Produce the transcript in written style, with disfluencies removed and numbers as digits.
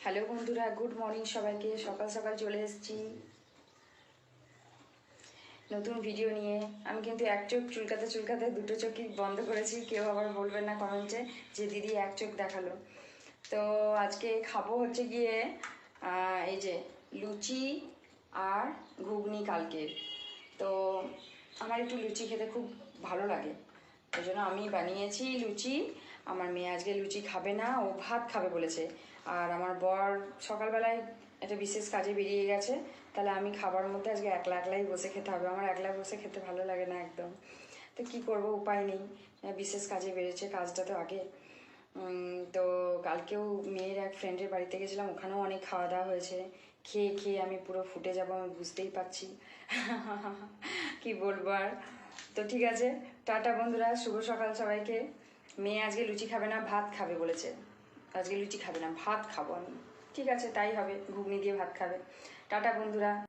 Hello বন্ধুরা, good morning সবাইকে। সকাল সকাল চলে এসেছি নতুন ভিডিও নিয়ে। আমি কিন্তু এক চোখ চুলকাতে চুলকাতে দুটো চোখই বন্ধ করেছি। কেউ আবার বলবেন না কমেন্টে যে দিদি এক চোখ দেখালো। তো আজকে খাবো হচ্ছে গিয়ে এই যে লুচি আর ঘুগনি কালকের। তো আমার একটু লুচি খেতে খুব ভালো লাগে, ওই জন্য আমি বানিয়েছি লুচি। আমার মেয়ে আজকে লুচি খাবে না, ও ভাত খাবে বলেছে। আর আমার বর সকালবেলায় একটা বিশেষ কাজে বেরিয়ে গেছে, তাহলে আমি খাবার মধ্যে আজকে একলা একলাই বসে খেতে হবে। আমার একলা বসে খেতে ভালো লাগে না একদম। তো কি করব, উপায় নেই, বিশেষ কাজে বেরিয়েছে, কাজটা তো আগে। তো কালকেও মেয়ের এক ফ্রেন্ডের বাড়িতে গেছিলাম, ওখানেও অনেক খাওয়া দাওয়া হয়েছে। খেয়ে খেয়ে আমি পুরো ফুটে যাবো, আমি বুঝতেই পারছি। কি বলবো আর। তো ঠিক আছে, টাটা বন্ধুরা, শুভ সকাল সবাইকে। মেয়ে আজকে লুচি খাবে না, ভাত খাবে বলেছে। আজকে লুচি খাবে না, ভাত খাবো আমি। ঠিক আছে, তাই হবে, ঘুগনি দিয়ে ভাত খাবে। টাটা বন্ধুরা।